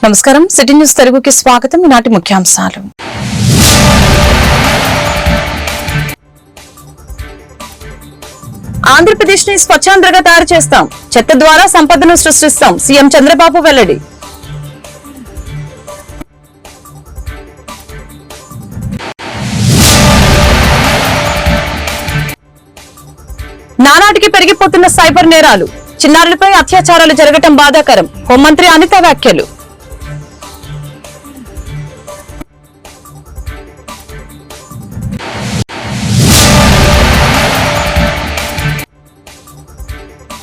నమస్కారం. City news తెలుగుకి స్వాగతం. ఈనాటి ముఖ్యాంశాలు. ఆంధ్రప్రదేశ్ ని స్వచ్ఛాంధ్రగా తయారు చేస్తాం, చెత్త ద్వారా సంపదను సృష్టిస్తాం, సీఎం చంద్రబాబు వెల్లడి. నానాటికి పెరిగిపోతున్న సైబర్ నేరాలు, చిన్నారులపై అత్యాచారాలు జరగటం బాధాకరం, హోంమంత్రి అనిత వ్యాఖ్యలు.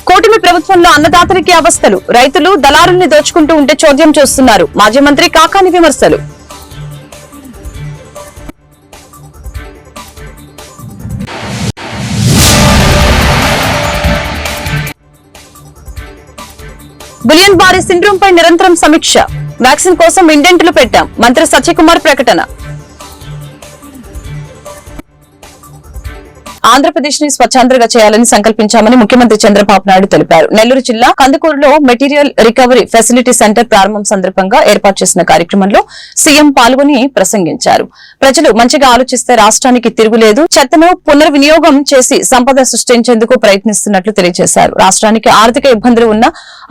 కూటమి ప్రభుత్వంలో అన్నదాతలకి అవస్థలు, రైతులు దళారుల్ని దోచుకుంటూ ఉంటే చోద్యం చూస్తున్నారు, మాజీ మంత్రి కాకాని విమర్శలు. బులియన్ బారీ సిండ్రోమ్ పై నిరంతరం సమీక్ష, వ్యాక్సిన్ కోసం ఇండెంట్లు పెట్టాం, మంత్రి సత్యకుమార్ ప్రకటన. ఆంధ్రప్రదేశ్ ని స్వచ్ఛాంధ్రగా చేయాలని సంకల్పించామని ముఖ్యమంత్రి చంద్రబాబు నాయుడు తెలిపారు. నెల్లూరు జిల్లా కందుకూరులో మెటీరియల్ రికవరీ ఫెసిలిటీ సెంటర్ ప్రారంభం సందర్భంగా ఏర్పాటు చేసిన కార్యక్రమంలో సీఎం పాల్గొని ప్రసంగించారు. ప్రజలు మంచిగా ఆలోచిస్తే రాష్ట్రానికి తిరుగులేదు, చెత్తను పునర్వినియోగం చేసి సంపద సృష్టించేందుకు ప్రయత్నిస్తున్నట్లు తెలియజేశారు. రాష్ట్రానికి ఆర్థిక ఇబ్బందులు ఉన్న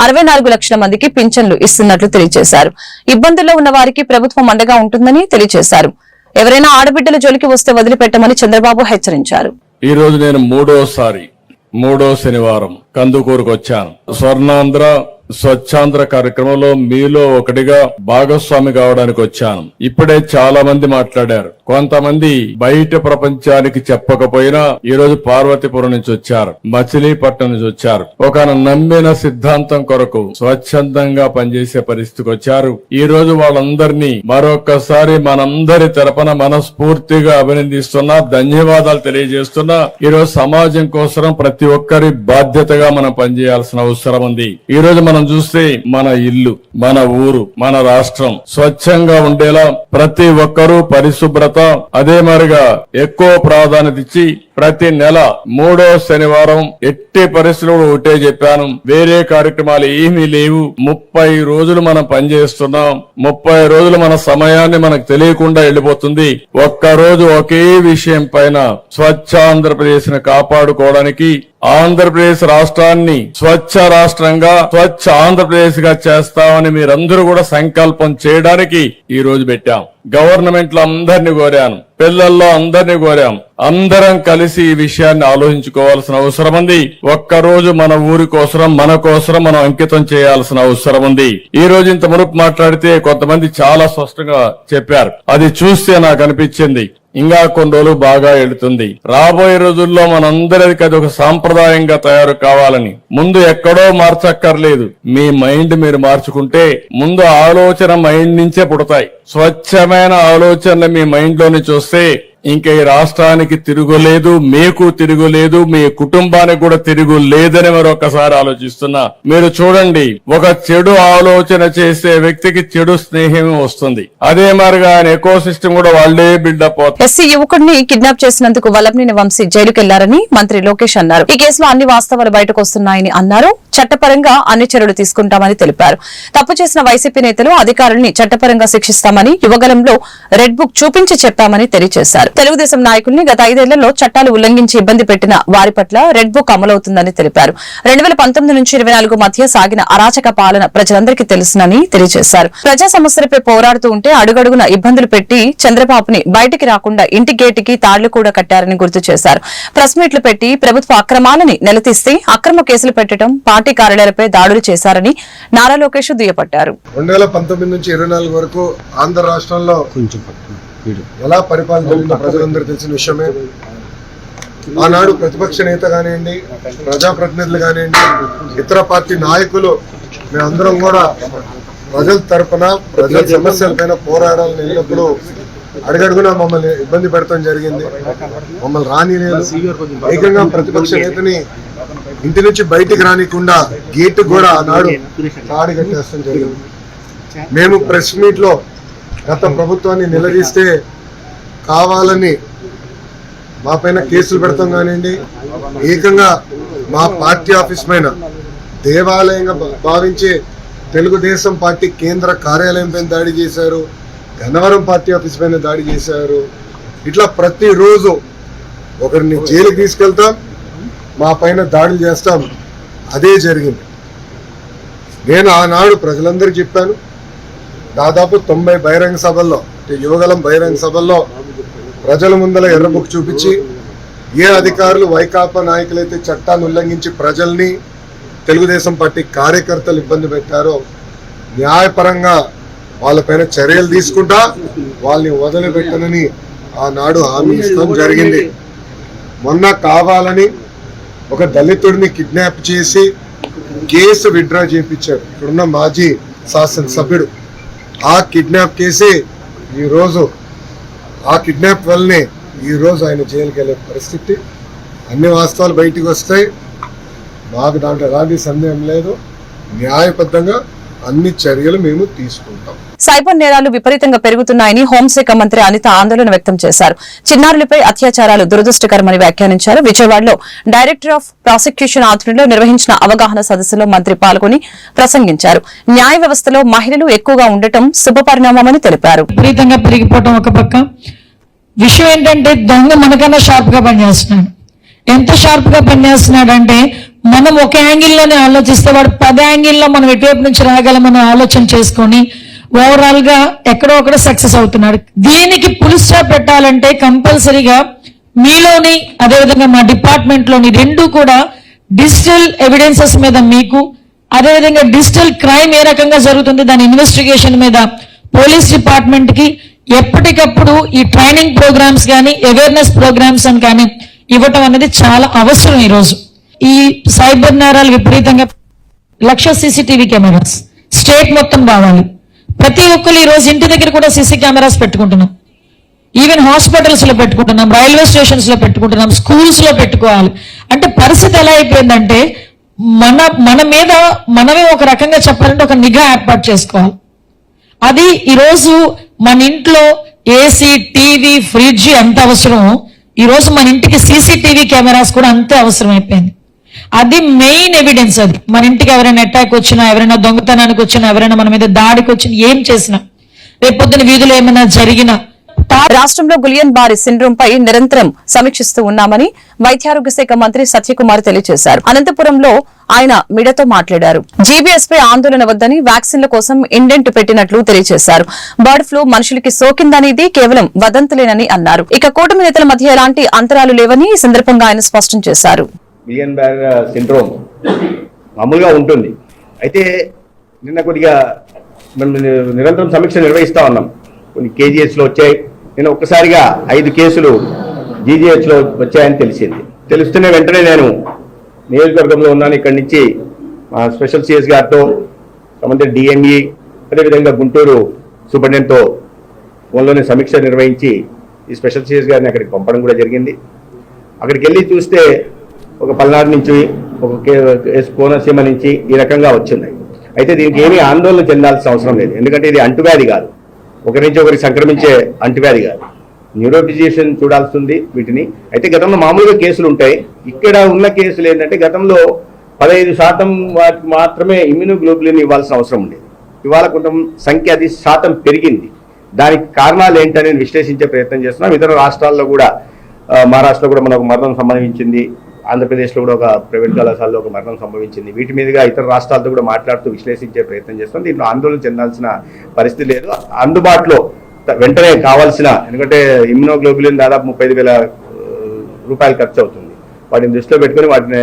64 లక్షల మందికి పింఛన్లు ఇస్తున్నట్లు తెలియజేశారు. ఇబ్బందుల్లో ఉన్న వారికి ప్రభుత్వం అండగా ఉంటుందని తెలియజేశారు. ఎవరైనా ఆడబిడ్డల జోలికి వస్తే వదిలిపెట్టమని చంద్రబాబు హెచ్చరించారు. ఈ రోజు నేను మూడో శనివారం కందుకూరుకు వచ్చాను. స్వర్ణాంధ్ర స్వచ్ఛాంధ్ర కార్యక్రమంలో మీలో ఒకటిగా భాగస్వామి కావడానికి వచ్చాను. ఇప్పుడే చాలా మంది మాట్లాడారు. కొంతమంది బయట ప్రపంచానికి చెప్పకపోయినా ఈ రోజు పార్వతీపురం నుంచి వచ్చారు, మచిలీపట్నం నుంచి వచ్చారు. ఒక నమ్మిన సిద్ధాంతం కొరకు స్వచ్ఛందంగా పనిచేసే పరిస్థితికి వచ్చారు. ఈ రోజు వాళ్ళందరినీ మరొకసారి మనందరి తరపున మనస్ఫూర్తిగా అభినందిస్తున్నా, ధన్యవాదాలు తెలియజేస్తున్నా. ఈ రోజు సమాజం కోసం ప్రతి ఒక్కరి బాధ్యతగా మనం పనిచేయాల్సిన అవసరం ఉంది. ఈ రోజు మనం చూస్తే మన ఇల్లు, మన ఊరు, మన రాష్ట్రం స్వచ్ఛంగా ఉండేలా ప్రతి ఒక్కరూ పరిశుభ్రత అదే మరిగా ఎక్కువ ప్రాధాన్యత ఇచ్చి ప్రతి నెల 3వ శనివారం ఎట్టి పరిస్థితుల్లో ఒకటే చెప్పాను, వేరే కార్యక్రమాలు ఏమీ లేవు. 30 రోజులు మనం పనిచేస్తున్నాం. 30 రోజులు మన సమయాన్ని మనకు తెలియకుండా వెళ్ళిపోతుంది. ఒక్కరోజు ఒకే విషయం పైన స్వచ్ఛ ఆంధ్రప్రదేశ్ ని కాపాడుకోవడానికి, ఆంధ్రప్రదేశ్ రాష్ట్రాన్ని స్వచ్ఛ రాష్ట్రంగా స్వచ్ఛ ఆంధ్రప్రదేశ్ గా చేస్తామని మీరందరూ కూడా సంకల్పం చేయడానికి ఈ రోజు పెట్టాం. గవర్నమెంట్ లో అందరినీ కోరాను, పిల్లల్లో అందరినీ కోరాం. అందరం కలిసి ఈ విషయాన్ని ఆలోచించుకోవాల్సిన అవసరం ఉంది. ఒక్కరోజు మన ఊరి కోసం, మన కోసం మనం అంకితం చేయాల్సిన అవసరం ఉంది. ఈ రోజు ఇంత మునుపు మాట్లాడితే కొంతమంది చాలా స్పష్టంగా చెప్పారు. అది చూస్తే నాకు అనిపించింది ఇంకా కొన్ని రోజులు బాగా వెళుతుంది. రాబోయే రోజుల్లో మనందరికి అది ఒక సాంప్రదాయంగా తయారు కావాలని. ముందు ఎక్కడో మార్చక్కర్లేదు, మీ మైండ్ మీరు మార్చుకుంటే ముందు ఆలోచన మైండ్ నుంచే పుడతాయి. స్వచ్ఛమైన ఆలోచన మీ మైండ్ లోని చూస్తే ఇంకా ఈ రాష్ట్రానికి తిరుగులేదు, మీకు తిరుగులేదు, మీ కుటుంబానికి కూడా తిరుగు లేదని మరొకసారి ఆలోచిస్తున్నా. మీరు చూడండి, ఒక చెడు ఆలోచన చేసే వ్యక్తికి చెడు స్నేహం వస్తుంది. అదే మరిగా ఆయన ఎకో సిస్టమ్ కూడా వాళ్లే బిల్డప్ అవుతుంది. ఎస్సీ యువకుడిని కిడ్నాప్ చేసినందుకు వల్లభనేని వంశీ జైలుకెళ్లారని మంత్రి లోకేష్ అన్నారు. ఈ కేసులో అన్ని వాస్తవాలు బయటకు వస్తున్నాయని అన్నారు. చట్టపరంగా అన్ని చర్యలు తీసుకుంటామని తెలిపారు. తప్పు చేసిన వైసీపీ నేతలు, అధికారుల్ని చట్టపరంగా శిక్షిస్తామని యువగలంలో రెడ్ బుక్ చూపించి చెప్పామని తెలియజేశారు. తెలుగుదేశం నాయకుల్ని గత 5 ఏళ్లలో చట్టాలు ఉల్లంఘించి ఇబ్బంది పెట్టిన వారి పట్ల రెడ్ బుక్ అమలవుతుందని తెలిపారు. 2019 నుంచి 24 మధ్య సాగిన అరాచక పాలన ప్రజలందరికీ తెలుసునని తెలియజేశారు. ప్రజా సమస్యలపై పోరాడుతూ ఉంటే అడుగడుగున ఇబ్బందులు పెట్టి చంద్రబాబుని బయటికి రాకుండా ఇంటి గేటుకి తాళ్లు కూడా కట్టారని గుర్తు చేశారు. ప్రెస్ మీట్లు పెట్టి ప్రభుత్వ అక్రమాలని నిలదీస్తే అక్రమ కేసులు పెట్టడం, పార్టీ కార్యాలయాలపై దాడులు చేశారని నారా లోకేష్ దుయ్యబట్టారు. 2019 నుంచి 24 వరకు ఆంధ్ర రాష్ట్రంలో ఎలా పరిపాలన జరిగిందో ప్రజలందరూ తెలిసిన విషయమే. ఆనాడు ప్రతిపక్ష నేత కానివ్వండి, ప్రజాప్రతినిధులు కానివ్వండి, ఇతర పార్టీ నాయకులు మేమందరం కూడా ప్రజల తరపున ప్రజల సమస్యలపైన పోరాడాలని వెళ్ళినప్పుడు అడుగడుగునా మమ్మల్ని ఇబ్బంది పెడతాం జరిగింది. మమ్మల్ని రానిలేదు. ఏకంగా ప్రతిపక్ష నేతని ఇంటి నుంచి బయటికి రానికుండా గేటు కూడా ఆనాడు తాడి కట్టేస్తాం జరిగింది. మేము ప్రెస్ మీట్ లో గత ప్రభుత్వాన్ని నిలదీస్తే కావాలని మా పైన కేసులు పెడతాం కానివ్వండి, ఏకంగా మా పార్టీ ఆఫీస్ పైన దేవాలయంగా భావించే తెలుగుదేశం పార్టీ కేంద్ర కార్యాలయం పైన దాడి చేశారు, గన్నవరం పార్టీ ఆఫీస్ పైన దాడి చేశారు. ఇట్లా ప్రతిరోజు ఒకరిని జైలుకి తీసుకెళ్తాం, మా పైన దాడులు చేస్తాం. అదే జరిగింది. నేను ఆనాడు ప్రజలందరికీ చెప్పాను, దాదాపు 90 బహిరంగ సభల్లో, యువగలం బహిరంగ సభల్లో ప్రజల ముందల ఎర్రబుక్ చూపించి ఏ అధికారులు వైకాపా నాయకులైతే చట్టాన్ని ఉల్లంఘించి ప్రజల్ని, తెలుగుదేశం పార్టీ కార్యకర్తలు ఇబ్బంది పెట్టారో న్యాయపరంగా వాళ్ళపైన చర్యలు తీసుకుంటా వాళ్ళని వదిలిపెట్టనని ఆనాడు హామీ ఇస్తాం జరిగింది. మొన్న కావాలని ఒక దళితుడిని కిడ్నాప్ చేసి కేసు విత్డ్రా చేయించారు ఇక్కడున్న మాజీ శాసనసభ్యుడు. ఆ కిడ్నాప్ కేసు ఈరోజు, ఆ కిడ్నాప్ వల్లనే ఈరోజు ఆయన జైలుకి వెళ్ళే పరిస్థితి. అన్ని వాస్తవాలు బయటికి వస్తాయి, మాకు దాంట్లో ఎలాంటి సందేహం లేదు. న్యాయబద్ధంగా అన్ని చర్యలు మేము తీసుకుంటాం. సైబర్ నేరాలు విపరీతంగా పెరుగుతున్నాయని హోంశాఖ మంత్రి అనిత ఆందోళన వ్యక్తం చేశారు. చిన్నారులపై అత్యాచారాలు దురదృష్టకరమని వ్యాఖ్యానించారు. విజయవాడలో డైరెక్టర్ ఆఫ్ ప్రాసిక్యూషన్ ఆధ్వర్యంలో నిర్వహించిన అవగాహన సదస్సులో మంత్రి పాల్గొని ప్రసంగించారు. న్యాయ వ్యవస్థలో మహిళలు ఎక్కువగా ఉండటం శుభపరిణామమని తెలిపారు. విపరీతంగా పెరిగిపోవటం ఒక పక్క. విషయం ఏంటంటే దొంగ మనకన్నా షార్ప్ గా పనిచేస్తున్నాడు. ఎంత షార్ప్ గా పనిచేస్తున్నాడంటే మనం ఒక యాంగిల్లోనే ఆలోచిస్తే వాడు 10 యాంగిల్లో మనం ఎటువైపు నుంచి రాగలమని ఆలోచన చేసుకొని ఓవరాల్ గా ఎక్కడో ఒకడ సక్సెస్ అవుతున్నాడు. దీనికి పులి స్టాప్ పెట్టాలంటే కంపల్సరీగా మీలోని అదేవిధంగా మా డిపార్ట్మెంట్ లోని రెండు కూడా డిజిటల్ ఎవిడెన్సెస్ మీద మీకు, అదేవిధంగా డిజిటల్ క్రైమ్ ఏ రకంగా జరుగుతుంది దాని ఇన్వెస్టిగేషన్ మీద పోలీస్ డిపార్ట్మెంట్ కి ఎప్పటికప్పుడు ఈ ట్రైనింగ్ ప్రోగ్రామ్స్ కానీ అవేర్నెస్ ప్రోగ్రామ్స్ అని కానీ ఇవ్వటం అనేది చాలా అవసరం. ఈ రోజు ఈ సైబర్ నేరాలు విపరీతంగా 1,00,000 సీసీటీవీ కెమెరాస్ స్టేట్ మొత్తం కావాలి. ప్రతి ఒక్కరు ఈ రోజు ఇంటి దగ్గర కూడా సీసీ కెమెరాస్ పెట్టుకుంటున్నాం. ఈవెన్ హాస్పిటల్స్ లో పెట్టుకుంటున్నాం, రైల్వే స్టేషన్స్ లో పెట్టుకుంటున్నాం, స్కూల్స్ లో పెట్టుకోవాలి. అంటే పరిస్థితి ఎలా అయిపోయిందంటే మన మీద మనమే ఒక రకంగా చెప్పాలంటే ఒక నిఘా ఏర్పాటు చేసుకోవాలి. అది ఈరోజు మన ఇంట్లో ఏసీ, టీవీ, ఫ్రిడ్జ్ ఎంత అవసరం, ఈ రోజు మన ఇంటికి సీసీటీవీ కెమెరాస్ కూడా అంతే అవసరం అయిపోయింది. అది మెయిన్ ఎవిడెన్స్. అది మన ఇంటికి ఎవరైనా అటాక్ వచ్చినా, ఎవరైనా దొంగతనానికి వచ్చినా, ఎవరైనా మన మీద దాడికి వచ్చినా, ఏం చేసినా, రేపొద్దున వీధిలో ఏమైనా జరిగినా. రాష్ట్రంలో గులియన్ బారి సిండ్రోమ్ పై నిరంతరం సమీక్షిస్తూ ఉన్నామని వైద్యారోగ్య శాఖ మంత్రి సత్యకుమార్ తెలియజేశారు. అనంతపురంలో ఆయన మీడియాతో మాట్లాడారు. జీబీఎస్ పై ఆందోళన వద్దని వ్యాక్సిన్ల కోసం ఇండెంట్ పెట్టినట్లు తెలియజేశారు. బర్డ్ ఫ్లూ మనుషులకి సోకిందనేది కేవలం వదంతులేనని అన్నారు. ఇక కూటమి నేతల మధ్య ఎలాంటి అంతరాలు లేవని ఈ సందర్భంగా ఆయన స్పష్టం చేశారు. గులియన్ బారి సిండ్రోమ్ మామూలుగా ఉంటుంది. అయితే నిన్న కొద్దిగా మనం నిరంతరం సమీక్ష నిర్వహిస్తా ఉన్నాం. కొన్ని కేజీహెచ్లో వచ్చాయి. నేను ఒక్కసారిగా 5 కేసులు జీజీహెచ్లో వచ్చాయని తెలిసింది. తెలుస్తూనే వెంటనే నేను నియోజకవర్గంలో ఉన్నాను. ఇక్కడి నుంచి మా స్పెషల్ సిఎస్ గారితో, సంబంధిత డిఎంఈ, అదేవిధంగా గుంటూరు సూపరింటెండెంట్తో ఫోన్లోనే సమీక్ష నిర్వహించి ఈ స్పెషల్ సిఎస్ గారిని అక్కడికి పంపడం కూడా జరిగింది. అక్కడికి వెళ్ళి చూస్తే ఒక పల్నాడు నుంచి, ఒక కోనసీమ నుంచి ఈ రకంగా వచ్చింది. అయితే దీనికి ఏమీ ఆందోళన చెందాల్సిన అవసరం లేదు. ఎందుకంటే ఇది అంటువ్యాధి కాదు, ఒకరి నుంచి ఒకరికి సంక్రమించే అంటువ్యాధి కాదు. న్యూరో ఫిజిషియన్ చూడాల్సింది వీటిని. అయితే గతంలో మామూలుగా కేసులు ఉంటాయి. ఇక్కడ ఉన్న కేసులు ఏంటంటే గతంలో 15% వాటికి మాత్రమే ఇమ్యూనోగ్లోబులిన్ ఇవ్వాల్సిన అవసరం ఉండేది. ఇవాళ కొంత సంఖ్య అది శాతం పెరిగింది. దానికి కారణాలు ఏంటని విశ్లేషించే ప్రయత్నం చేస్తున్నాం. ఇతర రాష్ట్రాల్లో కూడా, మహారాష్ట్రలో కూడా మనకు మరణం సంభవించింది, ఆంధ్రప్రదేశ్లో కూడా ఒక ప్రైవేట్ కళాశాలలో ఒక మరణం సంభవించింది. వీటి మీదుగా ఇతర రాష్ట్రాలతో కూడా మాట్లాడుతూ విశ్లేషించే ప్రయత్నం చేస్తాం. దీంట్లో ఆందోళన చెందాల్సిన పరిస్థితి లేదు. అందుబాటులో వెంటనే కావాల్సిన, ఎందుకంటే ఇమ్యూనోగ్లోబులిన్ దాదాపు 35,000 రూపాయలు ఖర్చు అవుతుంది. వాటిని దృష్టిలో పెట్టుకుని వాటిని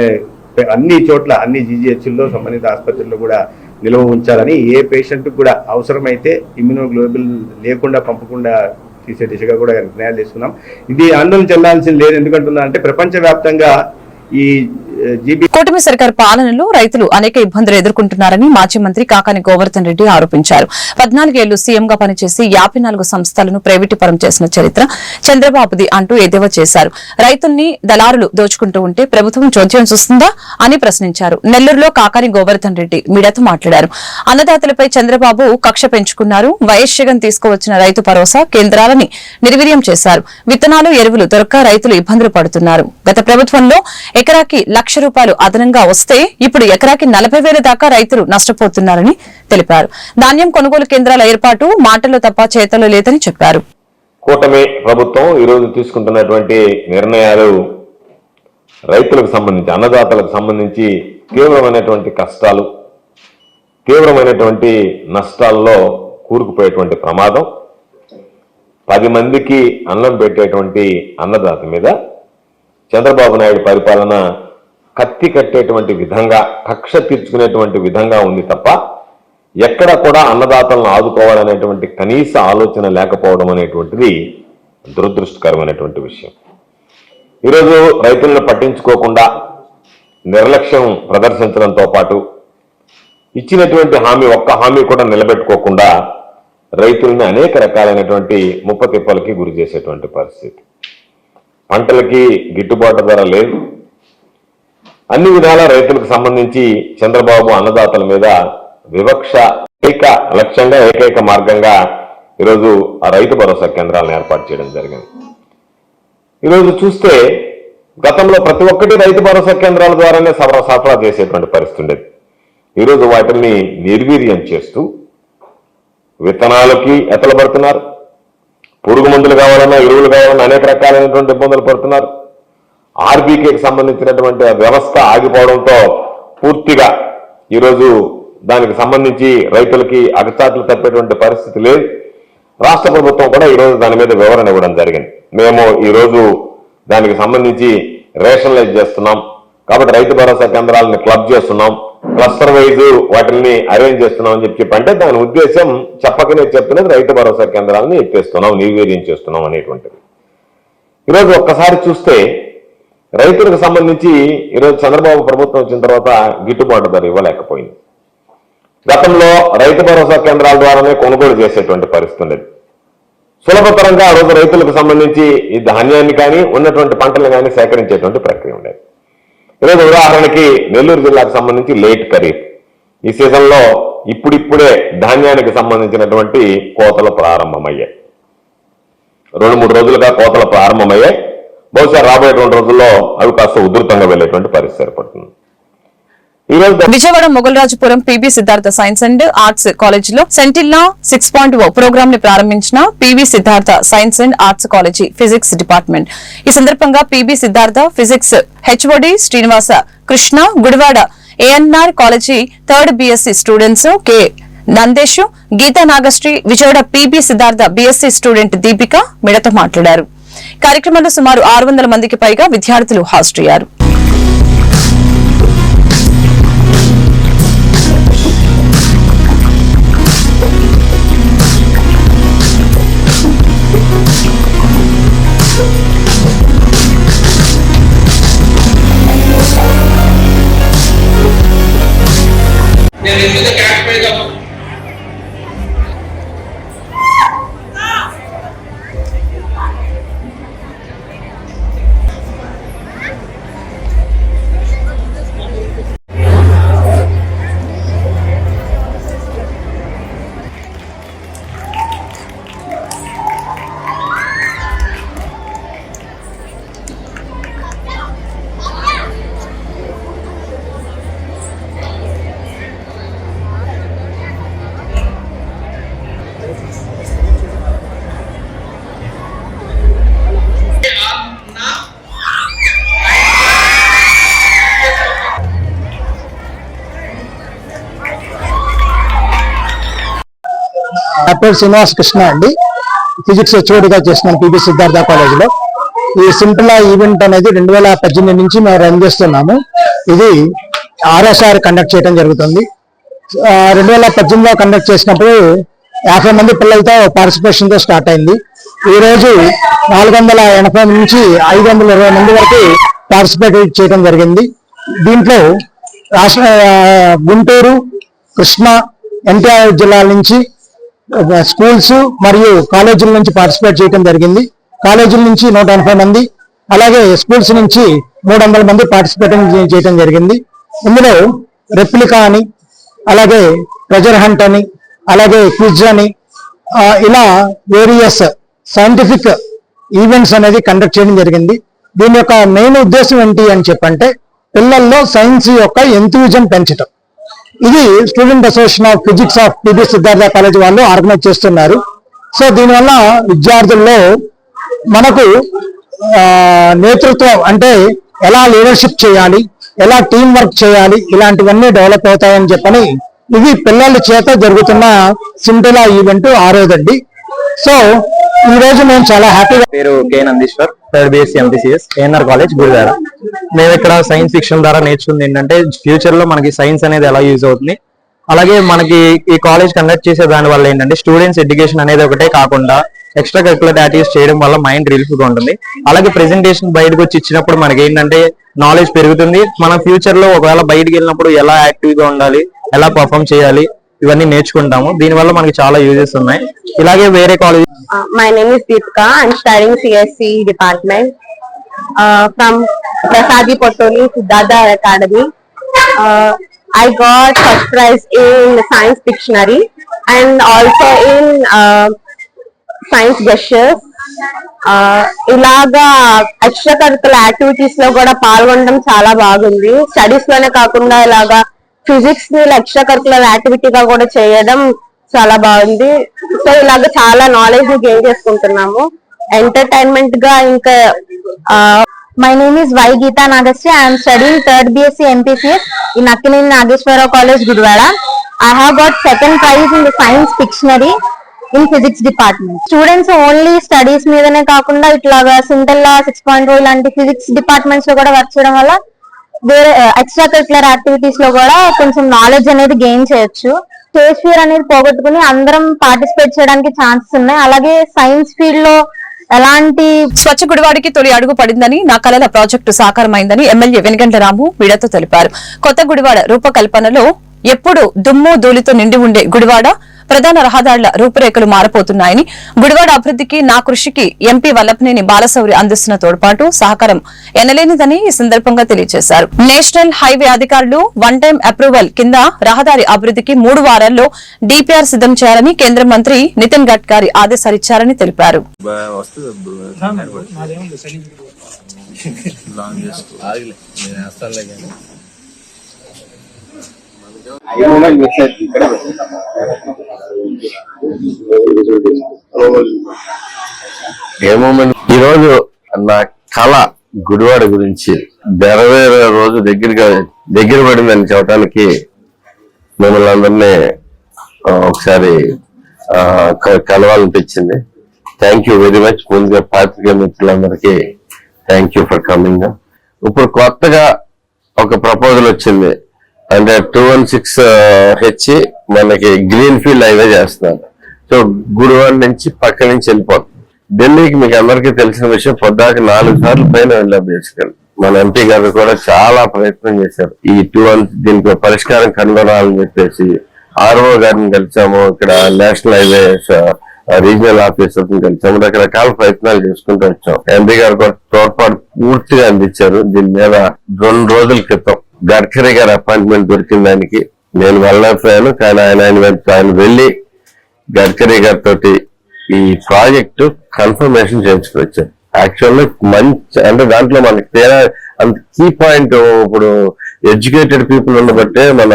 అన్ని చోట్ల, అన్ని జీజీహెచ్ల్లో, సంబంధిత ఆసుపత్రుల్లో కూడా నిల్వ ఉంచాలని, ఏ పేషెంట్కి కూడా అవసరమైతే ఇమ్యూనోగ్లోబులిన్ లేకుండా పంపకుండా తీసే దిశగా కూడా నిర్ణయాలు తీసుకున్నాం. ఇది ఆందోళన చెందాల్సింది లేదు. ఎందుకంటున్నా అంటే ప్రపంచవ్యాప్తంగా ఈ కూటమి సర్కార్ పాలనలో రైతులు అనేక ఇబ్బందులు ఎదుర్కొంటున్నారని మాజీ మంత్రి కాకాని గోవర్ధన్ రెడ్డి ఆరోపించారు. 14 ఏళ్లు సీఎంగా పనిచేసి 54 సంస్థలను ప్రైవేటీకరణ చేసిన చరిత్ర చంద్రబాబుది అంటూ ఎద్దేవా చేశారు. రైతుల్ని దళారులు దోచుకుంటూ ఉంటే ప్రభుత్వం చోద్యం చూస్తుందా అని ప్రశ్నించారు. నెల్లూరులో కాకాని గోవర్ధన్ రెడ్డి మీడియాతో మాట్లాడారు. అన్నదాతలపై చంద్రబాబు కక్ష పెంచుకున్నారు. వైఎస్ జగన్ తీసుకువచ్చిన రైతు భరోసా కేంద్రాలని నిర్వీర్యం చేశారు. విత్తనాలు, ఎరువులు దొరక్క రైతులు ఇబ్బందులు పడుతున్నారు. గత ప్రభుత్వంలో ఎకరాకి 1,00,000 రూపాయలు అదనంగా వస్తే ఇప్పుడు ఎకరాకి 40,000 దాకా రైతులు నష్టపోతున్నారని తెలిపారు. ధాన్యం కొనుగోలు కేంద్రాల ఏర్పాటు మాటల్లో తప్ప చేతల్లో లేదని చెప్పారు. కూటమి ప్రభుత్వం ఈరోజు తీసుకుంటున్నటువంటి నిర్ణయాలు రైతులకు సంబంధించి, అన్నదాతలకు సంబంధించి తీవ్రమైనటువంటి కష్టాలు, తీవ్రమైనటువంటి నష్టాల్లో కూరుకుపోయేటువంటి ప్రమాదం, 10 మందికి అన్నం పెట్టేటువంటి అన్నదాత మీద చంద్రబాబు నాయుడు పరిపాలన కత్తి కట్టేటువంటి విధంగా, కక్ష తీర్చుకునేటువంటి విధంగా ఉంది తప్ప ఎక్కడ కూడా అన్నదాతలను ఆదుకోవాలనేటువంటి కనీస ఆలోచన లేకపోవడం అనేటువంటిది దురదృష్టకరమైనటువంటి విషయం. ఈరోజు రైతులను పట్టించుకోకుండా నిర్లక్ష్యం ప్రదర్శించడంతో పాటు ఇచ్చినటువంటి ఒక్క హామీ కూడా నిలబెట్టుకోకుండా రైతుల్ని అనేక రకాలైనటువంటి ముప్పతిప్పలకి గురి చేసేటువంటి పరిస్థితి. పంటలకి గిట్టుబాటు ధర లేదు. అన్ని విధాల రైతులకు సంబంధించి చంద్రబాబు అన్నదాతల మీద వివక్ష లక్ష్యంగా, ఏకైక మార్గంగా ఈరోజు ఆ రైతు భరోసా కేంద్రాలను ఏర్పాటు చేయడం జరిగింది. ఈరోజు చూస్తే గతంలో ప్రతి ఒక్కటి రైతు భరోసా కేంద్రాల ద్వారానే సరఫరా చేసేటువంటి పరిస్థితి ఉండేది. ఈరోజు వాటిని నిర్వీర్యం చేస్తూ విత్తనాలకి ఎతలు పడుతున్నారు, పురుగు మందులు కావాలన్నా, ఎరువులు కావాలన్నా అనేక రకాలైనటువంటి ఇబ్బందులు పడుతున్నారు. ఆర్బీకేకి సంబంధించినటువంటి వ్యవస్థ ఆగిపోవడంతో పూర్తిగా ఈరోజు దానికి సంబంధించి రైతులకి అగచాట్లు తప్పేటువంటి పరిస్థితి లేదు. రాష్ట్ర ప్రభుత్వం కూడా ఈరోజు దాని మీద వివరణ ఇవ్వడం జరిగింది. మేము ఈరోజు దానికి సంబంధించి రేషనలైజ్ చేస్తున్నాం కాబట్టి రైతు భరోసా కేంద్రాలను క్లబ్ చేస్తున్నాం, క్లస్టర్ వైజ్ వాటిని అరేంజ్ చేస్తున్నాం అని చెప్పి దాని ఉద్దేశం చెప్పకనే చెప్తున్నది రైతు భరోసా కేంద్రాలను ఎత్తేస్తున్నాం, నిర్వీర్యం చేస్తున్నాం అనేటువంటిది. ఈరోజు ఒక్కసారి చూస్తే రైతులకు సంబంధించి ఈరోజు చంద్రబాబు ప్రభుత్వం వచ్చిన తర్వాత గిట్టుబాటు ధర ఇవ్వలేకపోయింది. గతంలో రైతు భరోసా కేంద్రాల ద్వారానే కొనుగోలు చేసేటువంటి పరిస్థితి ఉండేది. సులభతరంగా ఆ రోజు రైతులకు సంబంధించి ఈ ధాన్యాన్ని కానీ ఉన్నటువంటి పంటలు కానీ సేకరించేటువంటి ప్రక్రియ ఉండేది. ఈరోజు ఉదాహరణకి నెల్లూరు జిల్లాకు సంబంధించి లేట్ ఖరీఫ్ ఈ సీజన్లో ఇప్పుడిప్పుడే ధాన్యానికి సంబంధించినటువంటి కోతలు ప్రారంభమయ్యాయి. 2-3 రోజులుగా కోతలు ప్రారంభమయ్యాయి. బహుశా రాబోయేటువంటి రోజుల్లో అవి కాస్త ఉధృతంగా వెళ్లేటువంటి పరిస్థితి ఏర్పడుతుంది. Vijayawada Mogalrajapuram PB Siddhartha science and arts కాలేజీలో సెంటిల్లా 6.0 ప్రోగ్రామ్ ని ప్రారంభించిన PB Siddhartha science and arts college physics department. ఈ సందర్భంగా PB Siddhartha physics HOD Srinivasa Krishna, Gudivada ANR college 3rd BSc students K Nandesh, Geetha Nagasri, Vijayawada PB Siddhartha BSc student Deepika మిడతో మాట్లాడారు. కార్యక్రమంలో సుమారు 600 మందికి పైగా విద్యార్థులు హాజరయ్యారు. నా పేరు శ్రీనివాస కృష్ణ అండి. ఫిజిక్స్ హెచ్ఓడిగా చేస్తున్నాను పిబి సిద్ధార్థ కాలేజీలో. ఈ సింప్లా ఈవెంట్ అనేది 2018 నుంచి మేము రన్ చేస్తున్నాము. ఇది 6సారి కండక్ట్ చేయడం జరుగుతుంది. 2018లో కండక్ట్ చేసినప్పుడు 50 మంది పిల్లలతో పార్టిసిపేషన్ తో స్టార్ట్ అయింది. ఈ రోజు 480 నుంచి 520 మంది వరకు పార్టిసిపేట్ చేయడం జరిగింది. దీంట్లో గుంటూరు, కృష్ణా, ఎన్టీఆర్ జిల్లాల నుంచి స్కూల్స్ మరియు కాలేజీల నుంచి పార్టిసిపేట్ చేయడం జరిగింది. కాలేజీల నుంచి 180 మంది, అలాగే స్కూల్స్ నుంచి 300 మంది పార్టిసిపేట్ చేయడం జరిగింది. ఇందులో రెప్లికా అని, అలాగే ట్రెజర్ హంట్ అని, అలాగే క్విజ్ అని, ఇలా వేరియస్ సైంటిఫిక్ ఈవెంట్స్ అనేది కండక్ట్ చేయడం జరిగింది. దీని యొక్క మెయిన్ ఉద్దేశం ఏంటి అని చెప్పంటే, పిల్లల్లో సైన్స్ యొక్క ఎంతూజం పెంచడం. ఇది student association of physics of PB Siddhartha college వాళ్ళు ఆర్గనైజ్ చేస్తున్నారు. సో దీనివల్ల విద్యార్థుల్లో మనకు నేతృత్వం అంటే ఎలా లీడర్షిప్ చేయాలి, ఎలా టీం వర్క్ చేయాలి, ఇలాంటివన్నీ డెవలప్ అవుతాయని చెప్పని ఇది పిల్లల చేత జరుగుతున్న సింటిలా ఈవెంట్ ఆరోదండి. సో ఈ రోజు మేము చాలా హ్యాపీగా. పేరు K Nandeeshwar, third BSc MPCS, ANR college Gudivada. మేము ఇక్కడ సైన్స్ ఫిక్షన్ ద్వారా నేర్చుకుంది ఏంటంటే ఫ్యూచర్ లో మనకి సైన్స్ అనేది ఎలా యూజ్ అవుతుంది, అలాగే మనకి ఈ కాలేజ్ కండక్ట్ చేసే దాని వల్ల ఏంటంటే స్టూడెంట్స్ ఎడ్యుకేషన్ అనేది ఒకటే కాకుండా ఎక్స్ట్రా కరికులర్ యాక్టివిటీస్ చేయడం వల్ల మైండ్ రిలీఫ్ గా ఉంటుంది. అలాగే ప్రెజెంటేషన్ బయటకు వచ్చి ఇచ్చినప్పుడు మనకి ఏంటంటే నాలెడ్జ్ పెరుగుతుంది. మనం ఫ్యూచర్ లో ఒకవేళ బయటకు వెళ్ళినప్పుడు ఎలా యాక్టివ్ గా ఉండాలి, ఎలా పర్ఫామ్ చేయాలి, ఇవన్నీ నేర్చుకుంటాము. దీని వల్ల మనకి చాలా యూజెస్ ఉన్నాయి. ఇలాగే వేరే college. My name is Deepika. I'm studying CSC department from Prasadi Potoli Siddhartha Academy. I got first prize in science dictionary and also in science gestures. ఇలాగా ఎక్స్ట్రా కరికులర్ యాక్టివిటీస్ లో కూడా పాల్గొనడం చాలా బాగుంది. స్టడీస్ లోనే కాకుండా ఇలాగా ఫిజిక్స్ ని ఎక్స్ట్రా కరికులర్ యాక్టివిటీగా కూడా చేయడం చాలా బాగుంది. సో ఇలాగ చాలా నాలెడ్జ్ ని గెయిన్ చేసుకుంటున్నాము. ఎంటర్టైన్మెంట్ గా ఇంకా My name is Y Geeta Nagastri. I am studying 3rd BSc MPCS in Akkineni Nageshwara College, Gudivada. I have got second prize in the science dictionary in physics department. Students only studies మీదనే కాకుండా ఇట్లాగా సింటల్లా 6.0 ఇలాంటి physics departments లో కూడా work చేయడం వల్ల వేరే extra curricular activities లో కూడా కొంచెం నాలెడ్జ్ అనేది గెయిన్ చేయొచ్చు. స్టేజ్ ఫియర్ అనేది పోగొట్టుకుని అందరం పార్టిసిపేట్ చేయడానికి ఛాన్సెస్ ఉన్నాయి. అలాగే సైన్స్ ఫీల్డ్ లో ఎలాంటి స్వచ్ఛ గుడివాడికి తొలి అడుగు పడిందని, నా కళల ప్రాజెక్టు సాకారమైందని ఎమ్మెల్యే వెనుగండ్ల రాము మీడియాతో తెలిపారు. కొత్త గుడివాడ రూపకల్పనలో ఎప్పుడు దుమ్ము ధూళితో నిండి ఉండే గుడివాడ ప్రధాన రహదారుల రూపురేఖలు మారిపోతున్నాయని, గుడివాడ అభివృద్ధికి నా కృషికి ఎంపీ వల్లభనేని బాలశౌరి అందిస్తున్న తోడ్పాటు సహకారం ఎనలేనిదని ఈ సందర్భంగా తెలియజేశారు. నేషనల్ హైవే అధికారులు వన్ టైం అప్రూవల్ కింద రహదారి అభివృద్ధికి 3 వారాల్లో డిపిఆర్ సిద్ధం చేయాలని కేంద్ర మంత్రి నితిన్ గడ్కరీ ఆదేశాలిచ్చారని తెలిపారు. ఈరోజు నా కళ గుడివాడ గురించి నెరవేరే రోజు దగ్గర పడిందని చెప్పడానికి మిమ్మల్ని అందరినీ ఒకసారి కలవాలనిపించింది. Thank you very much. ముందుగా పాత్రికేయ మిత్రులందరికీ థ్యాంక్ యూ ఫర్ కమింగ్. ఇప్పుడు కొత్తగా ఒక ప్రపోజల్ వచ్చింది. అంటే 216 మనకి గ్రీన్ ఫీల్డ్ హైవే చేస్తున్నారు. సో గుడివాడ నుంచి పక్క నుంచి వెళ్ళిపోతుంది ఢిల్లీకి. మీకు అందరికీ తెలిసిన విషయం, పొద్దాక 4 సార్లు పైన వెళ్ళాం. బేసికల్ మన ఎంపీ గారు కూడా చాలా ప్రయత్నం చేశారు ఈ 216 దీనికి పరిష్కారం కనుగొనాలని చెప్పేసి. ఆర్ఓ గారిని కలిసాము, ఇక్కడ నేషనల్ హైవేస్ రీజనల్ ఆఫీసర్స్ కలిసాము, రకరకాల ప్రయత్నాలు చేసుకుంటూ వచ్చాం. ఎంపీ గారు కూడా తోడ్పాటు పూర్తిగా అందించారు. దీని మీద 2 రోజుల క్రితం గడ్కరీ గారి అపాయింట్మెంట్ దొరికిన దానికి నేను వెళ్ళలేకపోయాను. కానీ ఆయన వెళ్ళి గడ్కరీ గారితో ఈ ప్రాజెక్టు కన్ఫర్మేషన్ చేయించుకొచ్చారు. యాక్చువల్లీ మంచి అంటే దాంట్లో మనకి తేడా అంత కీ పాయింట్ ఇప్పుడు ఎడ్యుకేటెడ్ పీపుల్ ఉండబట్టే మన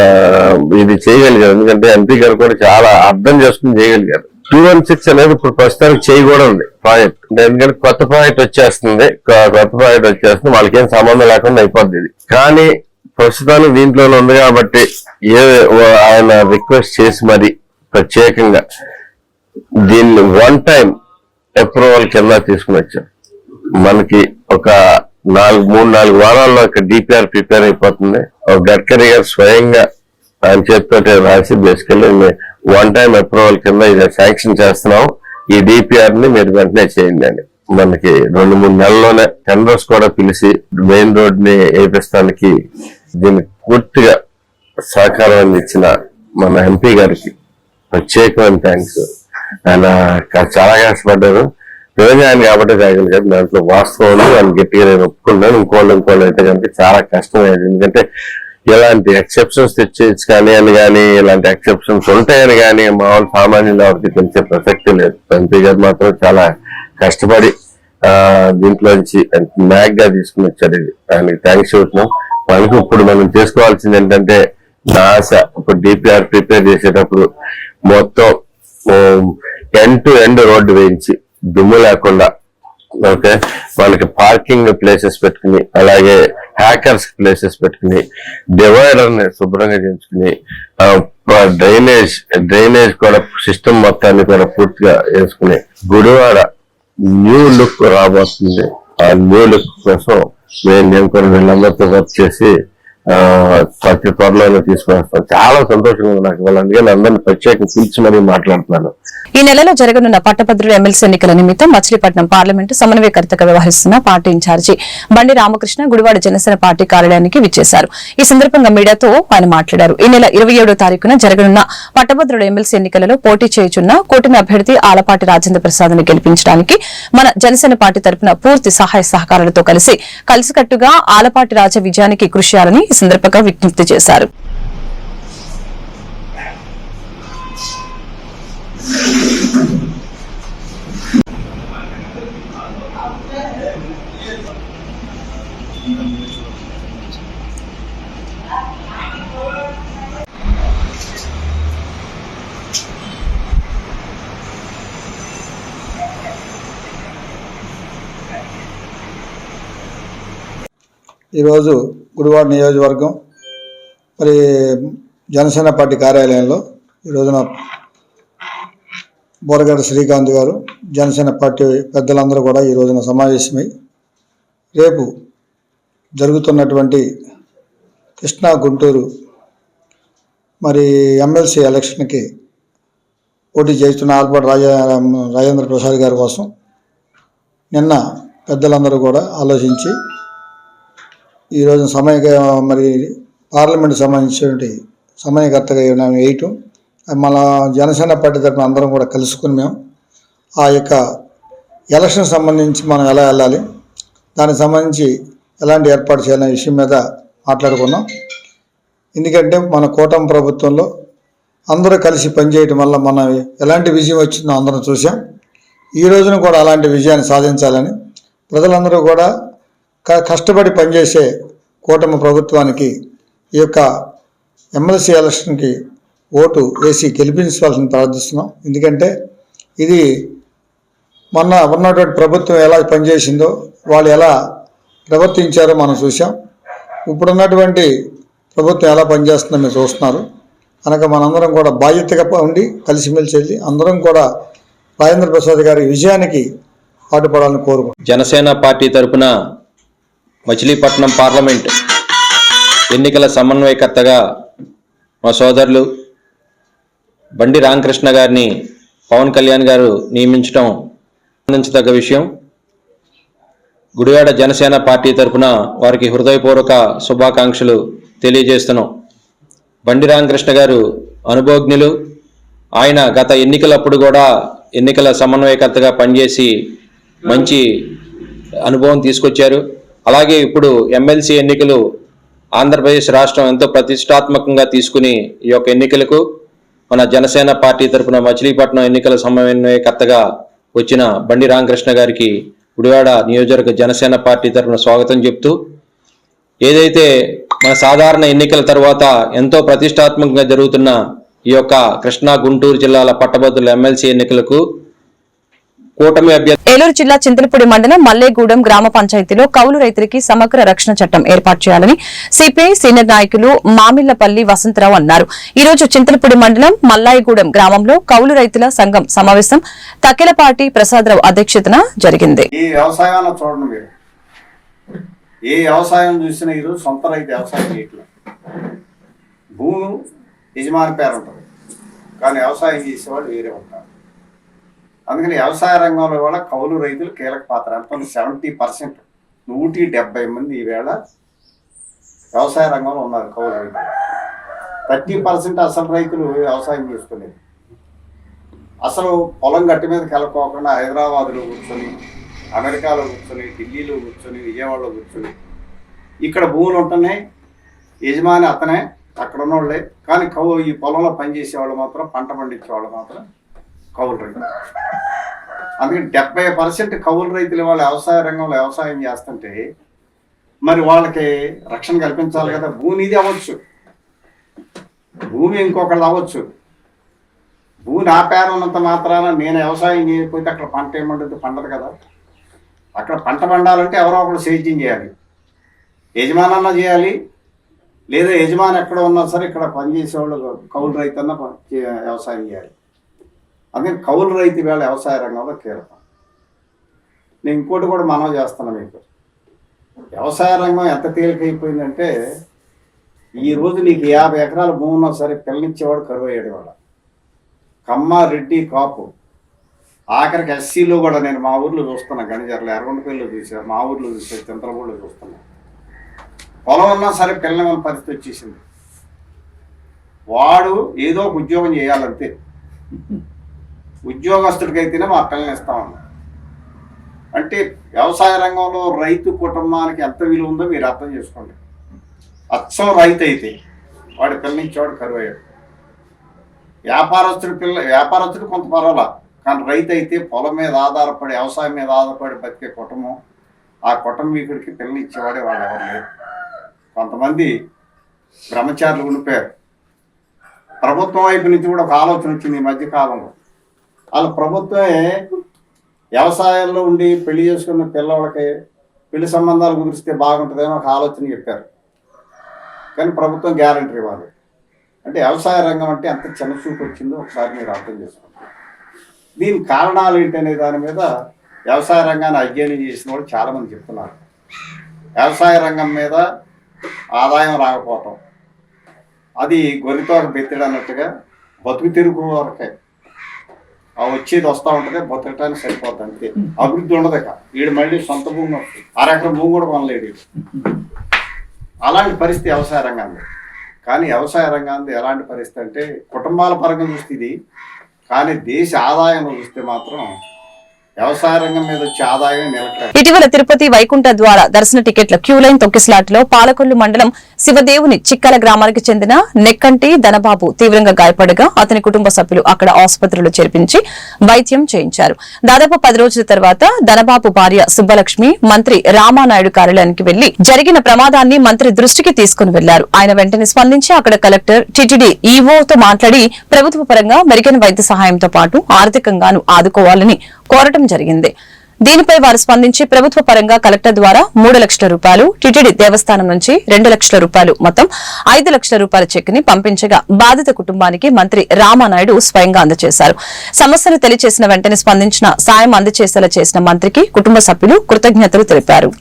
ఇది చేయగలిగారు. ఎందుకంటే ఎంపీ గారు కూడా చాలా అర్థం చేసుకుని చేయగలిగారు. 216 అనేది ఇప్పుడు ప్రస్తుతానికి చేయకూడదు ప్రాజెక్ట్. ఎందుకంటే కొత్త ప్రాజెక్ట్ వచ్చేస్తుంది, వాళ్ళకి ఏం సంబంధం లేకుండా అయిపోద్ది ఇది. కానీ ప్రస్తుతానికి దీంట్లోనే ఉంది కాబట్టి ఆయన రిక్వెస్ట్ చేసి మరి ప్రత్యేకంగా దీన్ని 1 టైం అప్రూవల్ కింద తీసుకుని వచ్చాం. మనకి ఒక 3-4 వారాల్లో డిపిఆర్ ప్రిపేర్ అయిపోతుంది. గడ్కరీ గారు స్వయంగా ఆయన చేతితో రాసి బేసికల్లీ 1 టైం అప్రూవల్ కింద ఇది శాంక్షన్ చేస్తున్నాం, ఈ డిపిఆర్ ని మీరు వెంటనే చేయండి అని. మనకి 2-3 నెలల్లోనే టెండర్స్ కూడా పిలిచి మెయిన్ రోడ్ ని వేపిస్తానికి దీనికి పూర్తిగా సహకారం అందించిన మన ఎంపీ గారికి ప్రత్యేకమైన థ్యాంక్స్. ఆయన చాలా కష్టపడ్డారు. నిజంగా ఆయన కాబట్టి చేయగలిగారు. దాంట్లో వాస్తవం ఉంది, ఆయన గట్టిగా నేను ఒప్పుకున్నాను. ఇంకోళ్ళు అయితే కనుక చాలా కష్టమయ్యేది. ఎందుకంటే ఇలాంటి ఎక్సెప్షన్స్ తెచ్చేసి కానీ ఇలాంటి ఎక్సెప్షన్స్ ఉంటాయని కానీ మామూలు సామాన్యులు ఎవరికి తెలిసే ప్రసక్తి లేదు. ఎంపీ గారు మాత్రం చాలా కష్టపడి దీంట్లోంచి మ్యాగ్ గా తీసుకుని వచ్చారు. ఇది ఆయనకి థ్యాంక్స్ చెబుతున్నాం. మనకి ఇప్పుడు మనం చేసుకోవాల్సింది ఏంటంటే, నా ఆశ ఇప్పుడు డిపిఆర్ ప్రిపేర్ చేసేటప్పుడు మొత్తం ఎండ్ టు ఎండ్ రోడ్డు వేయించి దుమ్ము లేకుండా, ఓకే, వాళ్ళకి పార్కింగ్ ప్లేసెస్ పెట్టుకుని, అలాగే హ్యాకర్స్ ప్లేసెస్ పెట్టుకుని, డివైడర్ ని శుభ్రంగా చేయించుకుని, డ్రైనేజ్ కూడా సిస్టమ్ మొత్తాన్ని కూడా పూర్తిగా వేసుకుని, గుడివాడ న్యూ లుక్ రాబోతుంది. ఆ న్యూ లుక్ కోసం నేను కూడా వీళ్ళందరితో వర్క్ చేసి ప్రతి త్వరలో తీసుకొస్తాను. చాలా సంతోషంగా ఉంది నాకు. అందుకే అందరినీ ప్రత్యేకంగా పిలిచి మరీ మాట్లాడుతున్నాను. ఈ నెలలో జరగనున్న పట్టభద్రుల ఎమ్మెల్సీ ఎన్నికల నిమిత్తం మచిలీపట్నం పార్లమెంటు సమన్వయకర్తగా వ్యవహరిస్తున్న పార్టీ ఇన్ఛార్జి బండి రామకృష్ణ గుడివాడ జనసేన పార్టీ కార్యాలయానికి విచ్చేశారు. ఈ సందర్భంగా మీడియాతో ఆయన మాట్లాడారు. ఈ నెల 27వ తారీఖున జరగనున్న పట్టభద్రుల ఎమ్మెల్సీ ఎన్నికలలో పోటీ చేయుచున్న కూటమి అభ్యర్థి ఆలపాటి రాజేంద్ర ప్రసాద్ ని గెలిపించడానికి మన జనసేన పార్టీ తరపున పూర్తి సహాయ సహకారాలతో కలిసికట్టుగా ఆలపాటి రాజ విజయానికి కృషి చేయాలని ఈ సందర్భంగా విజ్ఞప్తి చేశారు. ఈరోజు గుడివాడ నియోజకవర్గం మరి జనసేన పార్టీ కార్యాలయంలో ఈరోజున బోరగడ్డ శ్రీకాంత్ గారు, జనసేన పార్టీ పెద్దలందరూ కూడా ఈ రోజున సమావేశమై రేపు జరుగుతున్నటువంటి కృష్ణా గుంటూరు మరి ఎమ్మెల్సీ ఎలక్షన్కి పోటీ చేస్తున్న ఆల్పాటి రాజేంద్ర ప్రసాద్ గారి కోసం నిన్న పెద్దలందరూ కూడా ఆలోచించి ఈరోజు మరి పార్లమెంట్ సంబంధించినటువంటి సమన్వయకర్తగా వేయటం, మన జనసేన పార్టీ తరఫున అందరం కూడా కలుసుకుని మేము ఆ యొక్క ఎలక్షన్ సంబంధించి మనం ఎలా వెళ్ళాలి, దానికి సంబంధించి ఎలాంటి ఏర్పాటు చేయాలనే విషయం మీద మాట్లాడుకున్నాం. ఎందుకంటే మన కూటమి ప్రభుత్వంలో అందరూ కలిసి పనిచేయటం వల్ల మనం ఎలాంటి విజయం వచ్చిందో అందరం చూసాం. ఈ రోజున కూడా అలాంటి విజయాన్ని సాధించాలని ప్రజలందరూ కూడా కష్టపడి పనిచేసే కూటమి ప్రభుత్వానికి ఈ యొక్క ఎమ్మెల్సీ ఎలక్షన్కి ఓటు వేసి గెలిపించవలసిన ప్రార్థిస్తున్నాం. ఎందుకంటే ఇది మొన్న ఉన్నటువంటి ప్రభుత్వం ఎలా పనిచేసిందో, వాళ్ళు ఎలా ప్రవర్తించారో మనం చూసాం. ఇప్పుడున్నటువంటి ప్రభుత్వం ఎలా పనిచేస్తుందో మీరు చూస్తున్నారు. కనుక మనందరం కూడా బాధ్యతగా ఉండి కలిసిమెలిసి వెళ్ళి అందరం కూడా రాజేంద్ర ప్రసాద్ గారి విజయానికి పాటుపడాలని కోరుకుంటున్నాం. జనసేన పార్టీ తరఫున మచిలీపట్నం పార్లమెంట్ ఎన్నికల సమన్వయకర్తగా మా సోదరులు బండి రామకృష్ణ గారిని పవన్ కళ్యాణ్ గారు నియమించడం ఆనందించదగ్గ విషయం. గుడివాడ జనసేన పార్టీ తరఫున వారికి హృదయపూర్వక శుభాకాంక్షలు తెలియజేస్తున్నాం. బండి రామకృష్ణ గారు అనుభవజ్ఞులు. ఆయన గత ఎన్నికలప్పుడు కూడా ఎన్నికల సమన్వయకర్తగా పనిచేసి మంచి అనుభవం తీసుకొచ్చారు. అలాగే ఇప్పుడు ఎమ్మెల్సీ ఎన్నికలు ఆంధ్రప్రదేశ్ రాష్ట్రం ఎంతో ప్రతిష్టాత్మకంగా తీసుకుని ఈ యొక్క ఎన్నికలకు మన జనసేన పార్టీ తరఫున మచిలీపట్నం ఎన్నికల సమన్వయకర్తగా వచ్చిన బండి రామకృష్ణ గారికి గుడివాడ నియోజకవర్గ జనసేన పార్టీ తరఫున స్వాగతం చెప్తూ, ఏదైతే మన సాధారణ ఎన్నికల తర్వాత ఎంతో ప్రతిష్టాత్మకంగా జరుగుతున్న ఈ యొక్క కృష్ణా గుంటూరు జిల్లాల పట్టభద్రుల ఎమ్మెల్సీ ఎన్నికలకు కూటమి అభ్యర్థి ఏలూరు జిల్లా చింతలపూడి మండలం మల్లేగూడెం గ్రామ పంచాయతీలో కౌలు రైతులకి సమగ్ర రక్షణ చట్టం ఏర్పాటు చేయాలని సిపిఐ సీనియర్ నాయకులు మామిళ్లపల్లి వసంతరావు అన్నారు. ఈ రోజు చింతలపూడి మండలం మల్లాయిగూడెం గ్రామంలో కౌలు రైతుల సంఘం సమావేశం తక్కెలపాటి ప్రసాదరావు అధ్యక్షతన జరిగింది. ఈ వ్యవసాయాన్ని చూడండి, మీరు ఏ వ్యవసాయం చూసినా ఈరోజు సొంత రైతు వ్యవసాయం చేయట్లేదు. భూమి యజమాని పేరు ఉంటుంది, కానీ వ్యవసాయం చేసేవాళ్ళు వేరే ఉంటారు. అందుకని వ్యవసాయ రంగంలో కూడా కౌలు రైతులు కీలక పాత్ర. అంత 70%, 170 మంది ఈవేళ వ్యవసాయ రంగంలో ఉన్నారు కౌలు రైతులు. 30% అసలు రైతులు వ్యవసాయం చేసుకోలేదు. అసలు పొలం గట్టి మీదకి వెళ్ళకోకుండా హైదరాబాద్లో కూర్చొని, అమెరికాలో కూర్చొని, ఢిల్లీలో కూర్చొని, విజయవాడలో కూర్చొని ఇక్కడ భూములు ఉంటున్నాయి. యజమాని అతనే, అక్కడ ఉన్నోళ్ళే. కానీ ఈ పొలంలో పనిచేసేవాళ్ళు మాత్రం, పంట పండించేవాళ్ళు మాత్రం కౌలు రైతులు. అందుకని 70% కౌలు రైతులు వాళ్ళు వ్యవసాయ రంగంలో వ్యవసాయం చేస్తుంటే మరి వాళ్ళకి రక్షణ కల్పించాలి కదా. భూమి ఇది అవ్వచ్చు, భూమి ఇంకొకటి అవ్వచ్చు. భూమి నా పేరు ఉన్నంత మాత్రాన నేను వ్యవసాయం చేయకపోతే అక్కడ పంట ఏమంటుంది, పండదు కదా. అక్కడ పంట పండాలంటే ఎవరో ఒకరు సేద్యం చేయాలి, యజమానన్నా చేయాలి, లేదా యజమాని ఎక్కడ ఉన్నా సరే ఇక్కడ పనిచేసేవాళ్ళు కౌలు రైతు అన్న వ్యవసాయం చేయాలి. అందుకని కౌలు రైతు వేళ వ్యవసాయ రంగంలో కీలకం. నేను ఇంకోటి కూడా మనవి చేస్తున్నా మీకు, వ్యవసాయ రంగం ఎంత తేలికైపోయిందంటే ఈరోజు నీకు 50 ఎకరాల భూమి ఉన్నా సరే పిల్లనిచ్చేవాడు కరువు అయ్యేవాడు. కమ్మ, రెడ్డి, కాపు, ఆఖరికి ఎస్సీలో కూడా నేను మా ఊర్లో చూస్తున్నా, గణిజర్ల ఎర్రగొండపల్లిలో చూసాను, మా ఊర్లో చూసాను, చంద్రపూడిలో చూస్తున్నా. పొలం ఉన్నా సరే పిల్లల పరిస్థితి వచ్చేసింది. వాడు ఏదో ఒక ఉద్యోగం చేయాలంతే, ఉద్యోగస్తుడికైతేనే మా పిల్లల్ని ఇస్తామన్నా. అంటే వ్యవసాయ రంగంలో రైతు కుటుంబానికి ఎంత విలువ ఉందో మీరు అర్థం చేసుకోండి. అచ్చం రైతు అయితే వాడి పిల్లనిచ్చేవాడు కరువు అయ్యాడు. వ్యాపారస్తుడు కొంత పర్వాలా, కానీ రైతు అయితే పొలం మీద ఆధారపడి, వ్యవసాయం మీద ఆధారపడి బతికే కుటుంబం, ఆ కుటుంబీకుడికి పిల్లనిచ్చేవాడే వాడు ఎవరు లేరు. కొంతమంది బ్రహ్మచారులు ఉండిపోయారు. ప్రభుత్వం వైపు నుంచి కూడా ఒక ఆలోచన వచ్చింది ఈ మధ్యకాలంలో. వాళ్ళ ప్రభుత్వమే వ్యవసాయంలో ఉండి పెళ్లి చేసుకున్న పిల్లవాళ్ళకి పెళ్లి సంబంధాలు కుదిరిస్తే బాగుంటుందని ఒక ఆలోచన చెప్పారు. కానీ ప్రభుత్వం గ్యారంటీ ఇవ్వాలి. అంటే వ్యవసాయ రంగం అంటే ఎంత చిన్న చూపు వచ్చిందో ఒకసారి మీరు అర్థం చేసుకోండి. దీని కారణాలు ఏంటనే దాని మీద వ్యవసాయ రంగాన్ని అధ్యయనం చేసిన వాళ్ళు చాలామంది చెప్తున్నారు. వ్యవసాయ రంగం మీద ఆదాయం రాకపోవటం, అది గొర్రెతో బెత్తిడు అన్నట్టుగా బతుకు తిరుగు వరకే వచ్చేది వస్తూ ఉంటుంది, బతకటానికి సరిపోతుంది అంతే. అభివృద్ధి ఉండదు. ఇక వీడు మళ్ళీ సొంత భూమి 6 ఎకరం భూమి కూడా కొనలేడు. అలాంటి పరిస్థితి వ్యవసాయ రంగాన్ని. కానీ వ్యవసాయ రంగాన్ని ఎలాంటి పరిస్థితి అంటే కుటుంబాల పరంగా చూస్తే ఇది, కానీ దేశ ఆదాయంలో చూస్తే మాత్రం వ్యవసాయ రంగం మీద వచ్చే ఆదాయం నిలకడ. ఇటీవల తిరుపతి వైకుంఠ ద్వార దర్శన టికెట్ల క్యూ లైన్ తొక్కిసలాట్లో పాలకొల్లు మండలం శివదేవుని చిక్కల గ్రామానికి చెందిన నెక్కంటి ధనబాబు తీవ్రంగా గాయపడగా అతని కుటుంబ సభ్యులు అక్కడ ఆసుపత్రిలో చేర్పించి వైద్యం చేయించారు. దాదాపు 10 రోజుల తర్వాత ధనబాబు భార్య సుబ్బలక్ష్మి మంత్రి రామానాయుడు కార్యాలయానికి వెళ్లి జరిగిన ప్రమాదాన్ని మంత్రి దృష్టికి తీసుకుని వెళ్లారు. ఆయన వెంటనే స్పందించి అక్కడ కలెక్టర్, టీటీడీ ఈవోతో మాట్లాడి ప్రభుత్వ పరంగా మెరుగైన వైద్య సహాయంతో పాటు ఆర్థికంగాను ఆదుకోవాలని కోరటం జరిగింది. దీనిపై వారు స్పందించి ప్రభుత్వ పరంగా కలెక్టర్ ద్వారా 3 లక్షల రూపాయలు, టీటీడీ దేవస్థానం నుంచి 2 లక్షల రూపాయలు, మొత్తం 5 లక్షల రూపాయల చెక్కుని పంపించగా బాధిత కుటుంబానికి మంత్రి రామానాయుడు స్వయంగా అందజేశారు. సమస్యను తెలియజేసిన వెంటనే స్పందించిన సాయం అందజేసేలా చేసిన మంత్రికి కుటుంబ సభ్యులు కృతజ్ఞతలు తెలిపారు.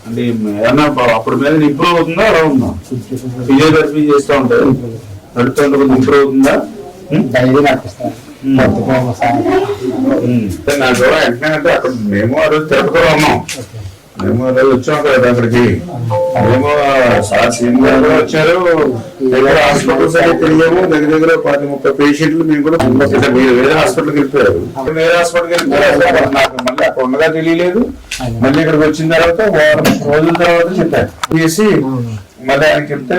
అంటే ఏమన్నా అప్పుడు మీద ఇంప్రూవ్ అవుతుందా, అలా ఉందా? ఫిజియోథెరపీ చేస్తూ ఉంటారు, నడుస్తుంటే కొంచెం ఇంప్రూవ్ అవుతుందా? నాకు వెంటనే అంటే అక్కడ మేము ఆ రోజు తిరుపతిలో ఉన్నాం, మేము ఆ రోజు వచ్చాం కదా అక్కడికి. మేము సార్ సీనియర్ వచ్చారు, దగ్గర హాస్పిటల్స్ అయితే తిరిగాము, దగ్గర 10-30 పేషెంట్లు మేము కూడా వేరే హాస్పిటల్కి వెళ్ళిపోయారు. వేరే హాస్పిటల్కి వెళ్ళిపోయారు, నాకు మళ్ళీ అక్కడ ఉండగా తెలియలేదు. మళ్ళీ ఇక్కడికి వచ్చిన తర్వాత 1 రోజుల తర్వాత చెప్పారు చేసి, మళ్ళీ ఆయన చెప్తే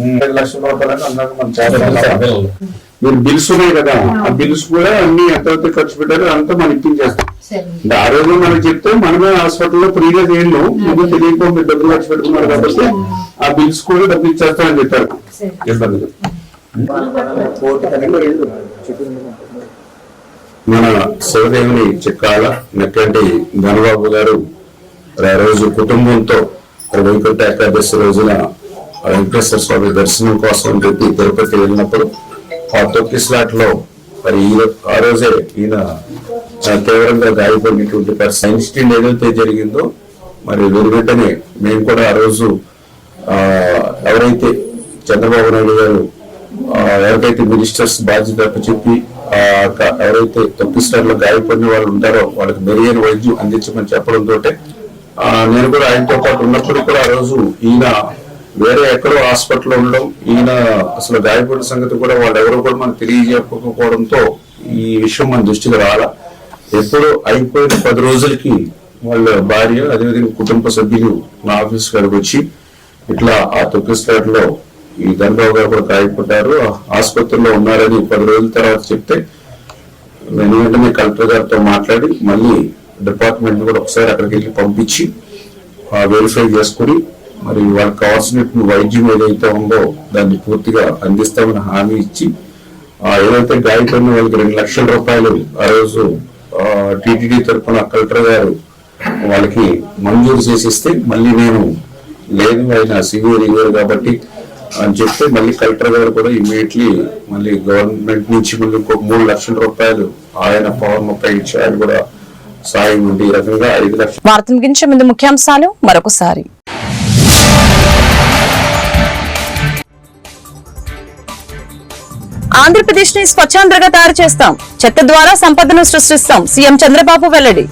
5 లక్షల రూపాయలని అన్నారు. మన చాలా మీరు బిల్స్ ఉన్నాయి కదా, ఆ బిల్స్ కూడా అన్ని ఎంతవరకు ఖర్చు పెట్టారో అంతా మనం ఇప్పించేస్తాం. ఆ రోజు మనకి చెప్తే మనమే హాస్పిటల్లో ఫ్రీగా చేయలేము, ముందు తెలియకపోతే మీరు డబ్బులు ఖర్చు పెట్టుకున్నారు కాబట్టి ఆ బిల్స్ కూడా డబ్బులు ఇచ్చేస్తామని చెప్పారు. మన శివదేవుని చిక్కాల నెక్కంటి ధనబాబు గారు ఆ రోజు కుటుంబంతో వైకుంఠ ఏకాదశి రోజున వెంకటేశ్వర స్వామి దర్శనం కోసం చెప్పి తిరుపతి వెళ్ళినప్పుడు ఆ తొక్కిస్లాట్ లో మరి ఆ రోజే ఈయన తీవ్రంగా గాయపడినటువంటి ఇన్సిడెంట్ ఏదైతే జరిగిందో మరి వెంటనే మేము కూడా ఆ రోజు ఎవరైతే చంద్రబాబు నాయుడు గారు ఎవరికైతే మినిస్టర్స్ బాధ్యత చెప్పి ఎవరైతే తొక్కిస్లాట్ లో గాయపడిన వాళ్ళు ఉంటారో వాళ్ళకి మెరుగైన వైద్యం అందించమని చెప్పడంతో నేను కూడా ఆయనతో పాటు ఉన్నప్పుడు కూడా ఆ రోజు ఈయన వేరే ఎక్కడో హాస్పిటల్లో ఉండడం, ఈయన అసలు గాయపడిన సంగతి కూడా వాళ్ళు ఎవరో కూడా మనకు తెలియజేయకపోవడంతో ఈ విషయం మన దృష్టికి రాలా. ఎప్పుడు అయిపోయిన 10 రోజులకి వాళ్ళ భార్య అదేవిధంగా కుటుంబ సభ్యులు నా ఆఫీస్ కాడికి వచ్చి ఇట్లా ఆ తొక్కిస్లాట్లో ఈ ధనబాబు గారు కూడా గాయపడ్డారు, ఆసుపత్రిలో ఉన్నారని 10 రోజుల తర్వాత చెప్తే నేను వెంటనే కలెక్టర్ గారితో మాట్లాడి మళ్ళీ డిపార్ట్మెంట్ కూడా ఒకసారి అక్కడికి వెళ్ళి పంపించి వెరిఫై చేసుకుని మరి వాళ్ళకి కావాల్సిన వైద్యం ఏదైతే ఉందో దాన్ని పూర్తిగా అందిస్తామని హామీ ఇచ్చి ఏదైతే గాయపడిన వాళ్ళకి 2 లక్షల రూపాయలు ఆ రోజు టీటీడీ తరఫున కలెక్టర్ గారు వాళ్ళకి మంజూరు చేసిస్తే మళ్ళీ నేను లేదు ఆయన సివియర్ కాబట్టి అని చెప్తే మళ్ళీ కలెక్టర్ గారు కూడా ఇమీడియట్లీ మళ్ళీ గవర్నమెంట్ నుంచి మళ్ళీ ఇంకొక 3 లక్షల రూపాయలు ఆయన పవన్ మొక్క ఇచ్చి ఆయన కూడా సాయం ఉండి ఈ రకంగా 5 లక్షలు. వార్త ముగించే ముందు ముఖ్యాంశాలు మరొకసారి. ఆంధ్రప్రదేశ్ ని స్వచ్ఛాంధ్రగా తయారు చేస్తాం, చెత్త ద్వారా సంపదను సృష్టిస్తాం, సీఎం చంద్రబాబు వెల్లడి.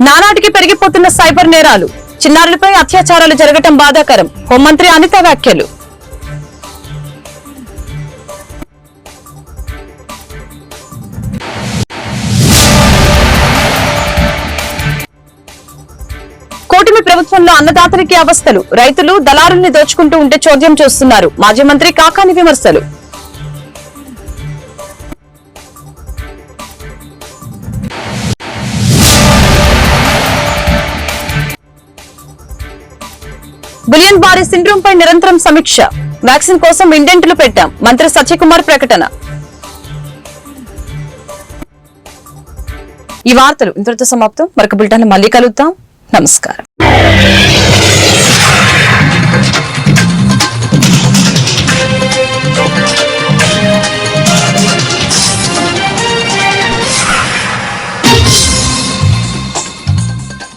నానాటికి పెరిగిపోతున్న సైబర్ నేరాలు, చిన్నారులపై అత్యాచారాలు జరగటం బాధాకరం, హోంమంత్రి అనిత వ్యాఖ్యలు. కూటమి ప్రభుత్వంలో అన్నదాతలకి అవస్థలు, రైతులు దళారుల్ని దోచుకుంటూ ఉంటే చోద్యం చూస్తున్నారు, మాజీ మంత్రి కాకాని విమర్శలు. బులియన్ బారీ సిండ్రోమ్ పై నిరంతరం సమీక్ష, వ్యాక్సిన్ కోసం ఇండెంట్లు పెట్టాం, మంత్రి సత్యకుమార్ ప్రకటన. ఈ వార్తలు ఇంతటితో సమాప్తం. మరొక బులెటిన్ మళ్ళీ కలుద్దాం. నమస్కారం.